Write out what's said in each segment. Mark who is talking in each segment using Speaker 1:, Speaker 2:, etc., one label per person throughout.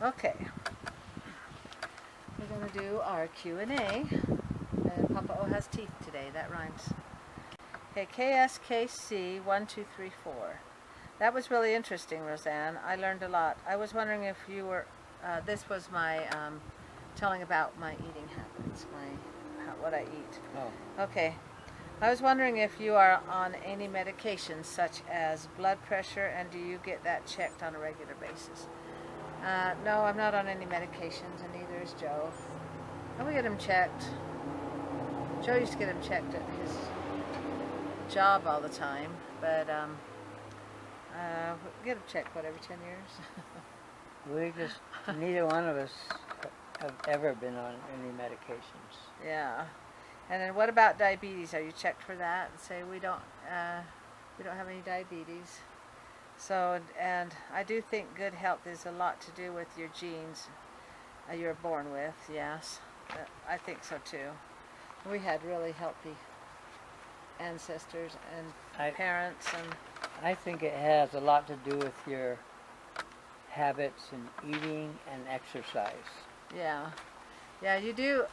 Speaker 1: Okay, we're going to do our Q&A, and Papa O has teeth today, that rhymes. Okay, KSKC 1234. That was really interesting, Roseanne. I learned a lot. I was wondering if you were, this was my, telling about my eating habits, what I eat.
Speaker 2: Oh.
Speaker 1: Okay, I was wondering if you are on any medications such as blood pressure, and do you get that checked on a regular basis? No, I'm not on any medications, and neither is Joe. And we get him checked. Joe used to get him checked at his job all the time, but we get him checked, what, every 10 years?
Speaker 2: We just, neither one of us have ever been on any medications.
Speaker 1: Yeah. And then what about diabetes? Are you checked for that? And say we don't have any diabetes. So, and I do think good health is a lot to do with your genes you're born with, yes. I think so too. We had really healthy ancestors and parents. And
Speaker 2: I think it has a lot to do with your habits and eating and exercise.
Speaker 1: yeah. Yeah, you do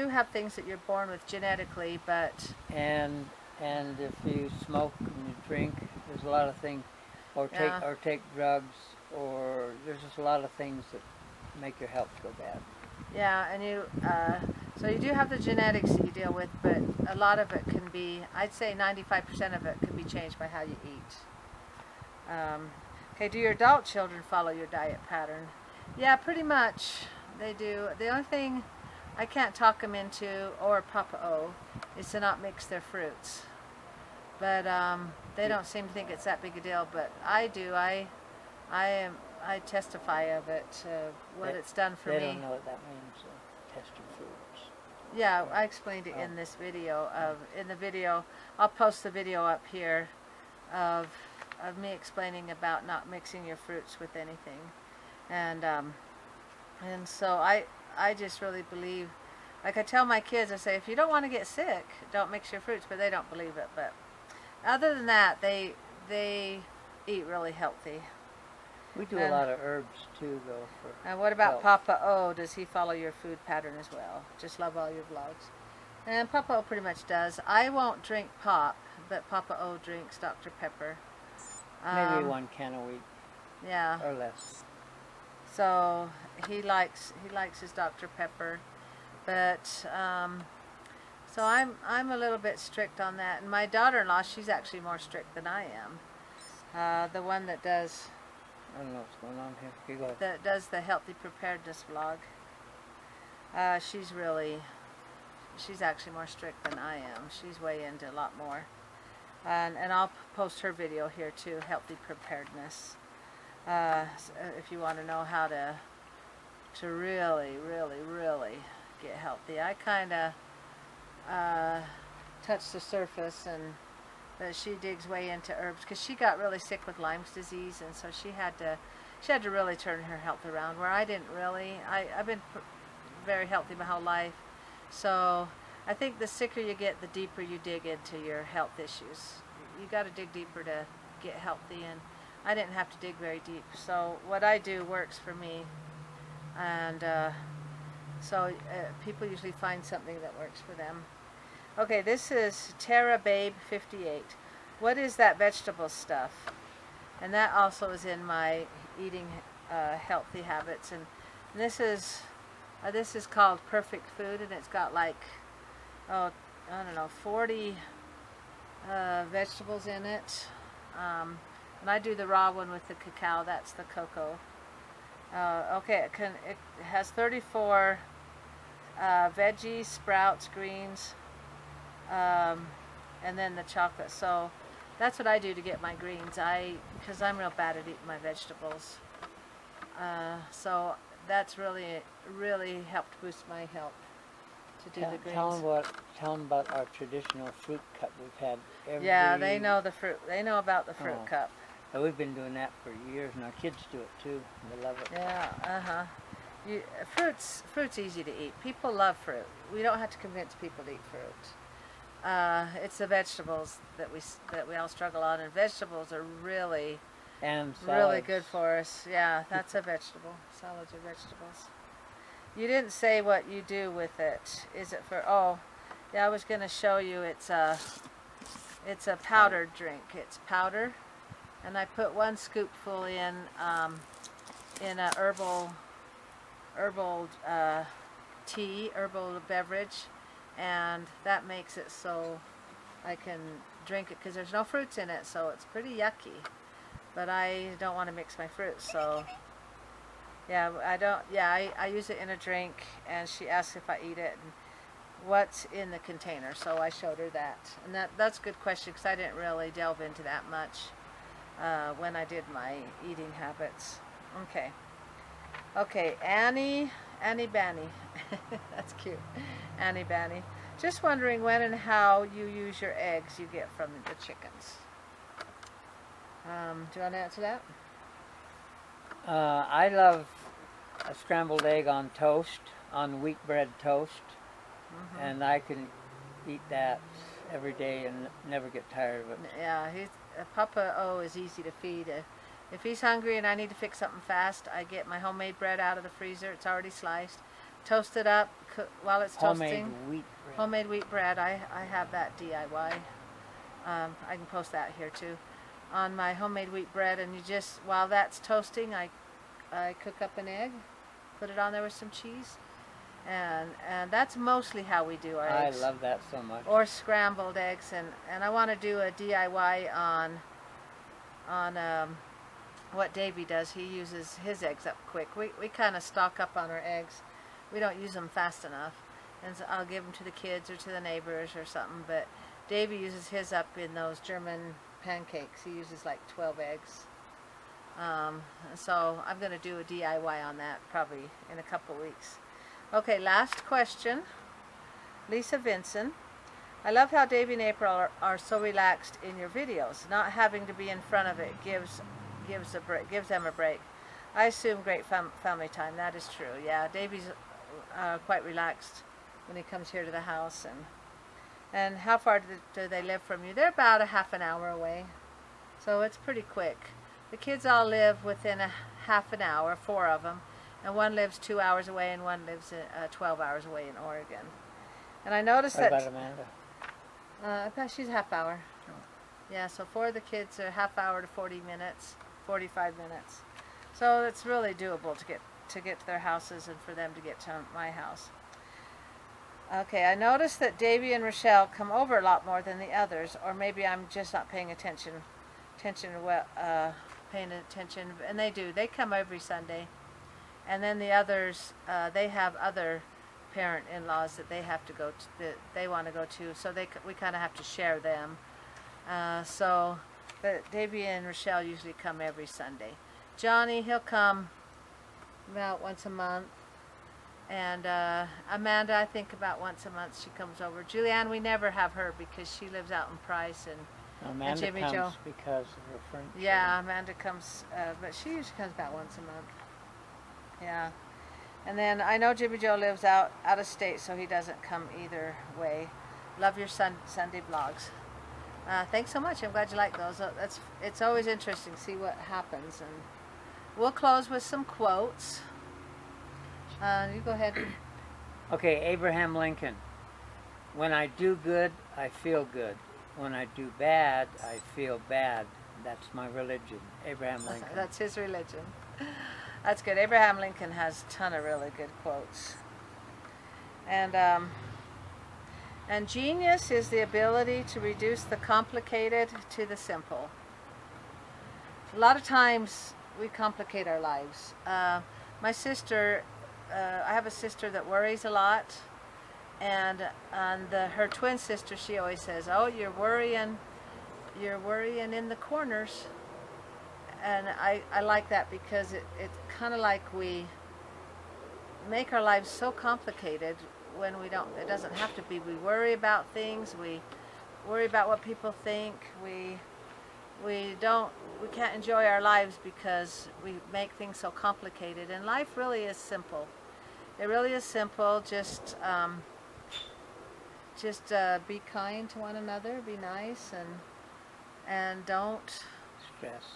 Speaker 1: have things that you're born with genetically, but
Speaker 2: And if you smoke and you drink, there's a lot of things, or take drugs, or there's just a lot of things that make your health go bad.
Speaker 1: yeah, and so you do have the genetics that you deal with, but a lot of it can be, I'd say 95% of it can be changed by how you eat. Okay, do your adult children follow your diet pattern? Yeah, pretty much they do. The only thing I can't talk them into, or Papa O, is to not mix their fruits. But they don't seem to think it's that big a deal, but I do. I testify of it, what it's done for me.
Speaker 2: They don't know what that means, test your fruits.
Speaker 1: Yeah, I explained it in this video. In the video, I'll post the video up here of me explaining about not mixing your fruits with anything, and so I just really believe, like I tell my kids, I say if you don't want to get sick, don't mix your fruits, but they don't believe it. But other than that, they eat really healthy.
Speaker 2: We do a lot of herbs too, though.
Speaker 1: And what about Papa O? Does he follow your food pattern as well? Just love all your vlogs. And Papa O pretty much does. I won't drink pop, but Papa O drinks Dr. Pepper.
Speaker 2: Maybe 1 can a week.
Speaker 1: Yeah.
Speaker 2: Or less.
Speaker 1: So he likes his Dr. Pepper, but so I'm a little bit strict on that. And my daughter-in-law, she's actually more strict than I am. The one that does.
Speaker 2: I don't know what's going on here. Here you go.
Speaker 1: That does the healthy preparedness vlog. She's actually more strict than I am. She's way into a lot more. And I'll post her video here too, healthy preparedness. If you want to know how to really get healthy. I kind of touch the surface, but she digs way into herbs because she got really sick with Lyme's disease, and so she had to really turn her health around, where I didn't really. I've been very healthy my whole life, so I think the sicker you get, the deeper you dig into your health issues. You got to dig deeper to get healthy, and I didn't have to dig very deep. So what I do works for me, and so people usually find something that works for them. Okay, this is Tara Babe 58. What is that vegetable stuff? And that also is in my eating healthy habits. And this is called Perfect Food, and it's got like, oh, I don't know, 40 vegetables in it. And I do the raw one with the cacao. That's the cocoa. Okay, it has 34 veggies, sprouts, greens, and then the chocolate. So that's what I do to get my greens. Because I'm real bad at eating my vegetables. So that's really helped boost my health to do the greens.
Speaker 2: Tell them about our traditional fruit cup we've had every.
Speaker 1: Yeah, they know the fruit. They know about the fruit cup.
Speaker 2: And we've been doing that for years, and our kids do it too. They love it.
Speaker 1: Yeah. Fruit's easy to eat. People love fruit. We don't have to convince people to eat fruit. It's the vegetables that we all struggle on, and vegetables are really
Speaker 2: And
Speaker 1: Really
Speaker 2: salads.
Speaker 1: good for us. Yeah, that's a vegetable. Salads are vegetables. You didn't say what you do with it. Is it for? Oh, yeah. I was gonna show you. It's a powdered drink. It's powder, and I put 1 scoopful in a herbal tea, herbal beverage, and that makes it so I can drink it because there's no fruits in it, so it's pretty yucky. But I don't want to mix my fruits, so yeah, I don't. Yeah, I use it in a drink, and she asks if I eat it and what's in the container. So I showed her that, and that's a good question because I didn't really delve into that much when I did my eating habits. Okay, Annie Banny, that's cute, Annie Banny. Just wondering when and how you use your eggs you get from the chickens. Do you want to answer that?
Speaker 2: I love a scrambled egg on toast, on wheat bread toast, and I can eat that every day and never get tired of it.
Speaker 1: Yeah, Papa O is easy to feed. If he's hungry and I need to fix something fast, I get my homemade bread out of the freezer. It's already sliced, toast it up while it's toasting. Homemade wheat bread. I have that DIY. I can post that here too. On my homemade wheat bread, and you just, while that's toasting, I cook up an egg, put it on there with some cheese, and that's mostly how we do our eggs.
Speaker 2: I love that so much.
Speaker 1: Or scrambled eggs, and I want to do a DIY on what Davey does. He uses his eggs up quick. We kind of stock up on our eggs. We don't use them fast enough, and so I'll give them to the kids or to the neighbors or something. But Davey uses his up in those German pancakes. He uses like 12 eggs. So I'm going to do a DIY on that probably in a couple weeks. Okay, last question. Lisa Vinson. I love how Davey and April are so relaxed in your videos. Not having to be in front of it gives them a break. I assume great family time. That is true. Yeah, Davey's quite relaxed when he comes here to the house. And how far do they live from you? They're about a half an hour away, so it's pretty quick. The kids all live within a half an hour, 4 of them, and one lives 2 hours away, and one lives 12 hours away in Oregon. And I noticed
Speaker 2: What
Speaker 1: that.
Speaker 2: about Amanda?
Speaker 1: She's a half hour.
Speaker 2: Oh.
Speaker 1: Yeah, so 4 of the kids are half hour to 40 minutes, 45 minutes. So it's really doable to get to their houses and for them to get to my house. Okay, I noticed that Davy and Rochelle come over a lot more than the others, or maybe I'm just not paying attention, and they do. They come every Sunday, and then the others, they have other parent-in-laws that they have to go to, that they want to go to, so we kind of have to share them. But Davy and Rochelle usually come every Sunday. Johnny, he'll come about once a month. And Amanda, I think about once a month she comes over. Julianne, we never have her because she lives out in Price,
Speaker 2: Amanda
Speaker 1: Jimmy
Speaker 2: comes
Speaker 1: Joe.
Speaker 2: because of her French.
Speaker 1: Yeah, Amanda comes, but she usually comes about once a month. Yeah, and then I know Jimmy Joe lives out of state, so he doesn't come either way. Love your Sunday vlogs. Thanks so much. I'm glad you like those. It's always interesting to see what happens, and we'll close with some quotes. You go ahead.
Speaker 2: Okay, Abraham Lincoln. When I do good, I feel good. When I do bad, I feel bad. That's my religion. Abraham Lincoln.
Speaker 1: That's his religion. That's good. Abraham Lincoln has a ton of really good quotes. And genius is the ability to reduce the complicated to the simple. A lot of times we complicate our lives. My sister, I have a sister that worries a lot, and her twin sister, she always says, "Oh, you're worrying in the corners." And I like that because it's kind of like we make our lives so complicated when we don't. It doesn't have to be. We worry about things. We worry about what people think. We can't enjoy our lives because we make things so complicated. And life really is simple. It really is simple. Just be kind to one another. Be nice, and don't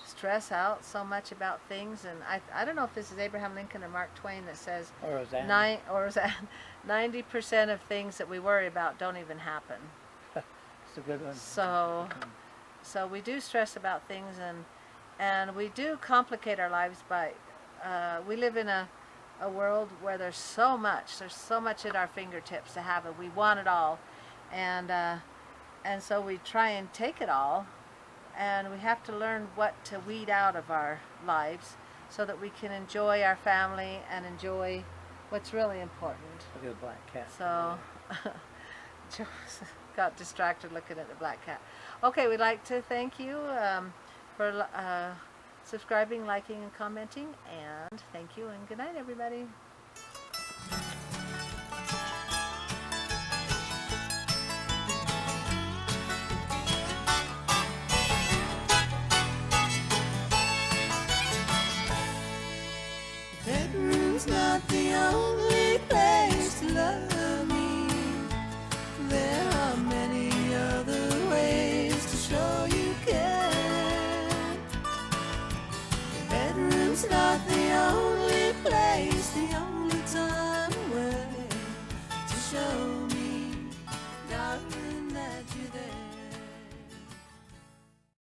Speaker 1: stress out so much about things. And I don't know if this is Abraham Lincoln or Mark Twain that says
Speaker 2: Or is that
Speaker 1: 90% of things that we worry about don't even happen.
Speaker 2: it's a good one.
Speaker 1: So we do stress about things, and we do complicate our lives by we live in a world where there's so much at our fingertips to have it. We want it all, and so we try and take it all, and we have to learn what to weed out of our lives so that we can enjoy our family and enjoy what's really important.
Speaker 2: Look at the black cat.
Speaker 1: So Joe got distracted looking at the black cat. Okay, we'd like to thank you for subscribing, liking, and commenting, and thank you, and good night, everybody.
Speaker 3: Bedroom's not the only place to love me. There are many other ways to show you care. Bedroom's not the only place, the only time.